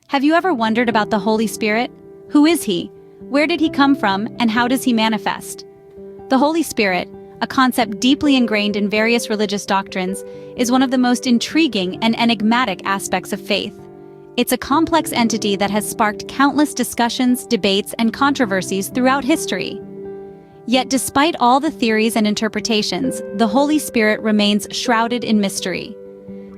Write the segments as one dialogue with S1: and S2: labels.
S1: Have you ever wondered about the Holy Spirit? Who is He? Where did He come from, and how does He manifest? The Holy Spirit, a concept deeply ingrained in various religious doctrines, is one of the most intriguing and enigmatic aspects of faith. It's a complex entity that has sparked countless discussions, debates, and controversies throughout history. Yet despite all the theories and interpretations, the Holy Spirit remains shrouded in mystery.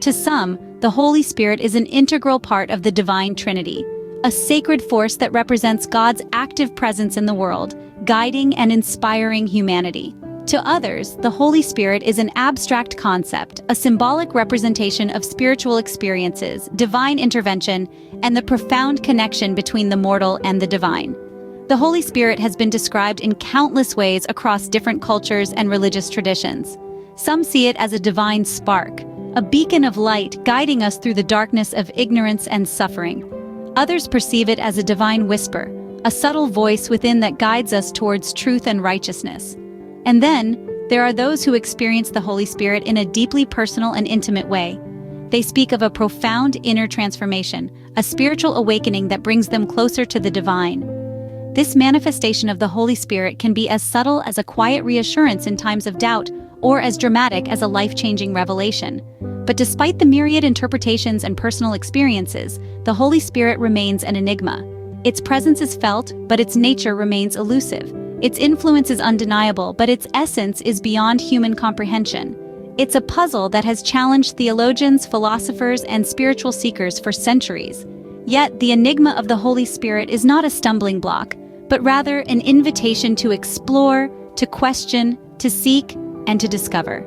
S1: To some, the Holy Spirit is an integral part of the Divine Trinity, a sacred force that represents God's active presence in the world, guiding and inspiring humanity. To others, the Holy Spirit is an abstract concept, a symbolic representation of spiritual experiences, divine intervention, and the profound connection between the mortal and the divine. The Holy Spirit has been described in countless ways across different cultures and religious traditions. Some see it as a divine spark, a beacon of light guiding us through the darkness of ignorance and suffering. Others perceive it as a divine whisper, a subtle voice within that guides us towards truth and righteousness. And then, there are those who experience the Holy Spirit in a deeply personal and intimate way. They speak of a profound inner transformation, a spiritual awakening that brings them closer to the divine. This manifestation of the Holy Spirit can be as subtle as a quiet reassurance in times of doubt, or as dramatic as a life-changing revelation. But despite the myriad interpretations and personal experiences, the Holy Spirit remains an enigma. Its presence is felt, but its nature remains elusive. Its influence is undeniable, but its essence is beyond human comprehension. It's a puzzle that has challenged theologians, philosophers, and spiritual seekers for centuries. Yet, the enigma of the Holy Spirit is not a stumbling block, but rather an invitation to explore, to question, to seek, and to discover.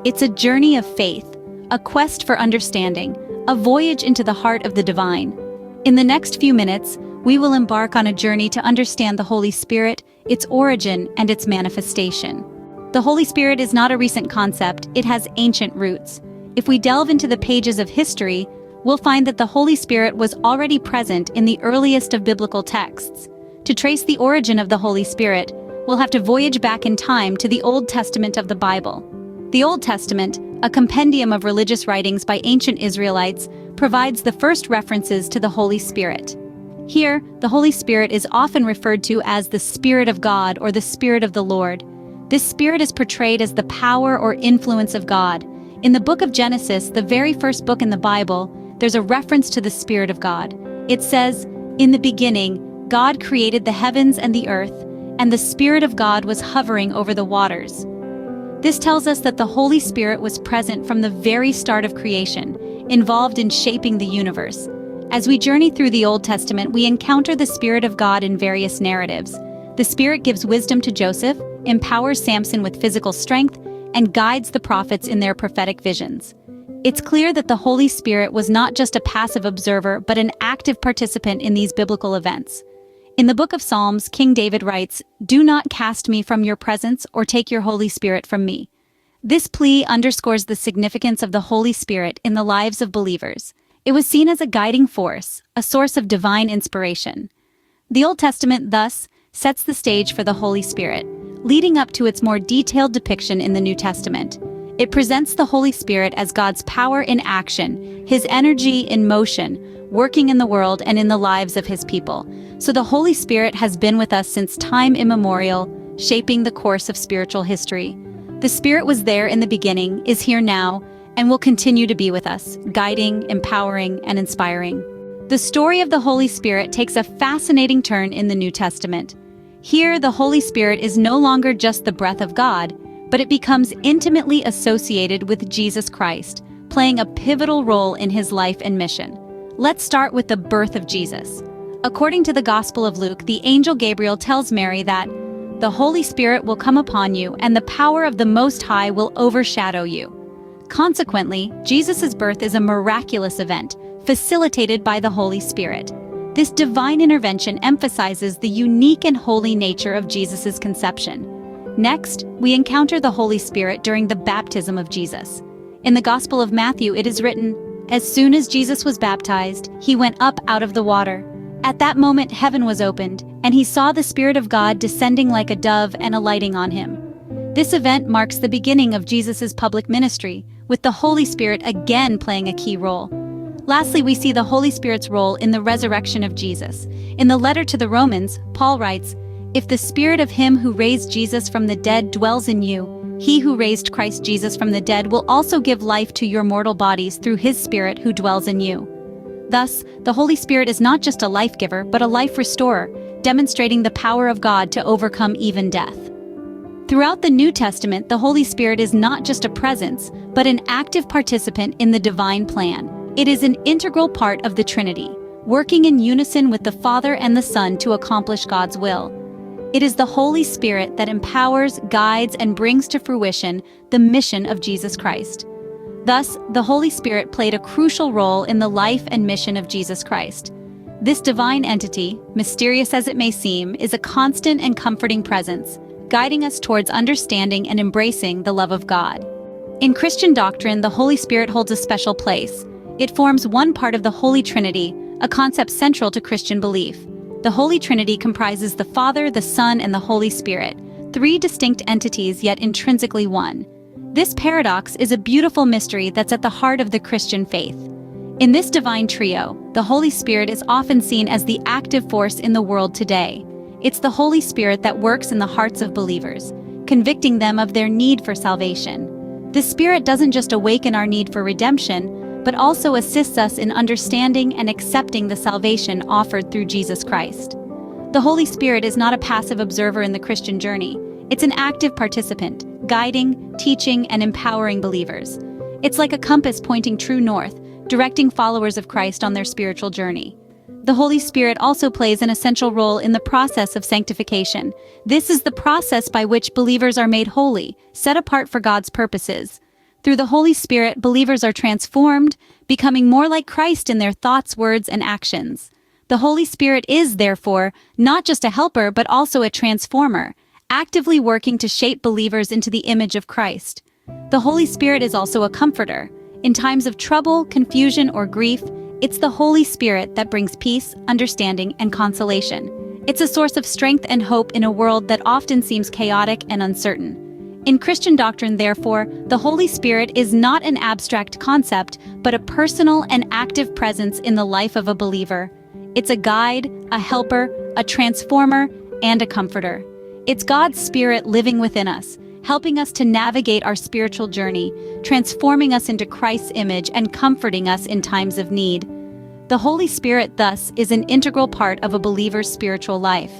S1: It's a journey of faith, a quest for understanding, a voyage into the heart of the divine. In the next few minutes, we will embark on a journey to understand the Holy Spirit, its origin, and its manifestation. The Holy Spirit is not a recent concept, it has ancient roots. If we delve into the pages of history, we'll find that the Holy Spirit was already present in the earliest of biblical texts. To trace the origin of the Holy Spirit, we'll have to voyage back in time to the Old Testament of the Bible. The Old Testament, a compendium of religious writings by ancient Israelites, provides the first references to the Holy Spirit. Here, the Holy Spirit is often referred to as the Spirit of God or the Spirit of the Lord. This Spirit is portrayed as the power or influence of God. In the book of Genesis, the very first book in the Bible, there's a reference to the Spirit of God. It says, "In the beginning, God created the heavens and the earth, and the Spirit of God was hovering over the waters." This tells us that the Holy Spirit was present from the very start of creation, involved in shaping the universe. As we journey through the Old Testament, we encounter the Spirit of God in various narratives. The Spirit gives wisdom to Joseph, empowers Samson with physical strength, and guides the prophets in their prophetic visions. It's clear that the Holy Spirit was not just a passive observer, but an active participant in these biblical events. In the book of Psalms, King David writes, "Do not cast me from your presence or take your Holy Spirit from me." This plea underscores the significance of the Holy Spirit in the lives of believers. It was seen as a guiding force, a source of divine inspiration. The Old Testament, thus, sets the stage for the Holy Spirit, leading up to its more detailed depiction in the New Testament. It presents the Holy Spirit as God's power in action, His energy in motion, working in the world and in the lives of His people. So the Holy Spirit has been with us since time immemorial, shaping the course of spiritual history. The Spirit was there in the beginning, is here now, and will continue to be with us, guiding, empowering, and inspiring. The story of the Holy Spirit takes a fascinating turn in the New Testament. Here, the Holy Spirit is no longer just the breath of God, but it becomes intimately associated with Jesus Christ, playing a pivotal role in His life and mission. Let's start with the birth of Jesus. According to the Gospel of Luke, the angel Gabriel tells Mary that the Holy Spirit will come upon you, and the power of the Most High will overshadow you. Consequently, Jesus' birth is a miraculous event, facilitated by the Holy Spirit. This divine intervention emphasizes the unique and holy nature of Jesus' conception. Next, we encounter the Holy Spirit during the baptism of Jesus. In the Gospel of Matthew, it is written, "As soon as Jesus was baptized, He went up out of the water. At that moment heaven was opened, and He saw the Spirit of God descending like a dove and alighting on Him." This event marks the beginning of Jesus' public ministry, with the Holy Spirit again playing a key role. Lastly, we see the Holy Spirit's role in the resurrection of Jesus. In the letter to the Romans, Paul writes, "If the spirit of him who raised Jesus from the dead dwells in you, he who raised Christ Jesus from the dead will also give life to your mortal bodies through his Spirit who dwells in you." Thus, the Holy Spirit is not just a life giver, but a life restorer, demonstrating the power of God to overcome even death. Throughout the New Testament, the Holy Spirit is not just a presence, but an active participant in the divine plan. It is an integral part of the Trinity, working in unison with the Father and the Son to accomplish God's will. It is the Holy Spirit that empowers, guides, and brings to fruition the mission of Jesus Christ. Thus, the Holy Spirit played a crucial role in the life and mission of Jesus Christ. This divine entity, mysterious as it may seem, is a constant and comforting presence, guiding us towards understanding and embracing the love of God. In Christian doctrine, the Holy Spirit holds a special place. It forms one part of the Holy Trinity, a concept central to Christian belief. The Holy Trinity comprises the Father, the Son, and the Holy Spirit, three distinct entities yet intrinsically one. This paradox is a beautiful mystery that's at the heart of the Christian faith. In this divine trio, the Holy Spirit is often seen as the active force in the world today. It's the Holy Spirit that works in the hearts of believers, convicting them of their need for salvation. The Spirit doesn't just awaken our need for redemption, but also assists us in understanding and accepting the salvation offered through Jesus Christ. The Holy Spirit is not a passive observer in the Christian journey. It's an active participant, guiding, teaching, and empowering believers. It's like a compass pointing true north, directing followers of Christ on their spiritual journey. The Holy Spirit also plays an essential role in the process of sanctification. This is the process by which believers are made holy, set apart for God's purposes. Through the Holy Spirit, believers are transformed, becoming more like Christ in their thoughts, words, and actions. The Holy Spirit is, therefore, not just a helper but also a transformer, actively working to shape believers into the image of Christ. The Holy Spirit is also a comforter. In times of trouble, confusion, or grief, it's the Holy Spirit that brings peace, understanding, and consolation. It's a source of strength and hope in a world that often seems chaotic and uncertain. In Christian doctrine, therefore, the Holy Spirit is not an abstract concept, but a personal and active presence in the life of a believer. It's a guide, a helper, a transformer, and a comforter. It's God's Spirit living within us, helping us to navigate our spiritual journey, transforming us into Christ's image and comforting us in times of need. The Holy Spirit, thus, is an integral part of a believer's spiritual life.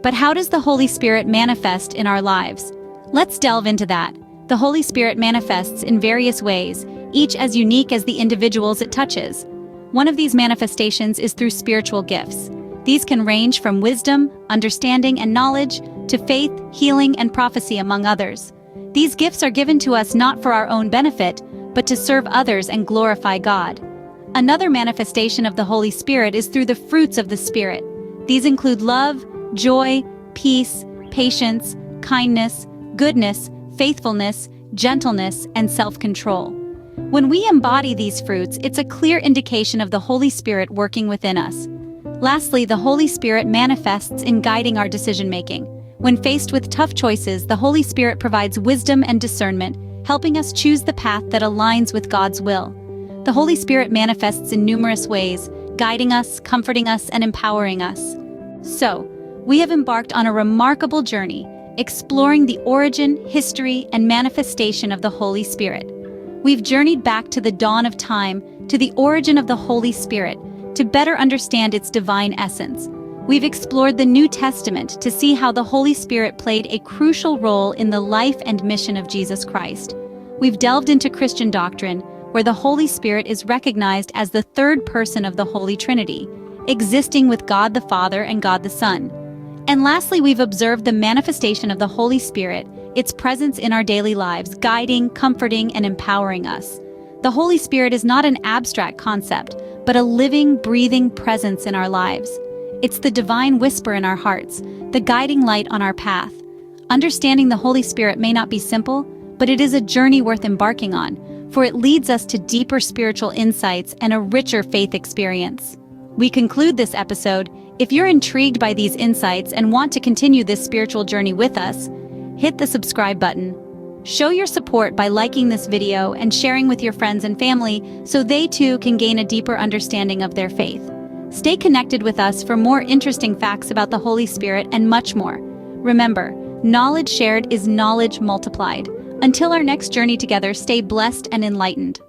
S1: But how does the Holy Spirit manifest in our lives? Let's delve into that. The Holy Spirit manifests in various ways, each as unique as the individuals it touches. One of these manifestations is through spiritual gifts. These can range from wisdom, understanding, and knowledge to faith, healing, and prophecy, among others. These gifts are given to us not for our own benefit, but to serve others and glorify God. Another manifestation of the Holy Spirit is through the fruits of the Spirit. These include love, joy, peace, patience, kindness, goodness, faithfulness, gentleness, and self-control. When we embody these fruits, it's a clear indication of the Holy Spirit working within us. Lastly, the Holy Spirit manifests in guiding our decision-making. When faced with tough choices, the Holy Spirit provides wisdom and discernment, helping us choose the path that aligns with God's will. The Holy Spirit manifests in numerous ways, guiding us, comforting us, and empowering us. So, we have embarked on a remarkable journey, exploring the origin, history, and manifestation of the Holy Spirit. We've journeyed back to the dawn of time, to the origin of the Holy Spirit, to better understand its divine essence. We've explored the New Testament to see how the Holy Spirit played a crucial role in the life and mission of Jesus Christ. We've delved into Christian doctrine, where the Holy Spirit is recognized as the third person of the Holy Trinity, existing with God the Father and God the Son. And lastly, we've observed the manifestation of the Holy Spirit, its presence in our daily lives, guiding, comforting, and empowering us. The Holy Spirit is not an abstract concept, but a living, breathing presence in our lives. It's the divine whisper in our hearts, the guiding light on our path. Understanding the Holy Spirit may not be simple, but it is a journey worth embarking on, for it leads us to deeper spiritual insights and a richer faith experience. We conclude this episode. If you're intrigued by these insights and want to continue this spiritual journey with us, hit the subscribe button. Show your support by liking this video and sharing with your friends and family so they too can gain a deeper understanding of their faith. Stay connected with us for more interesting facts about the Holy Spirit and much more. Remember, knowledge shared is knowledge multiplied. Until our next journey together, stay blessed and enlightened.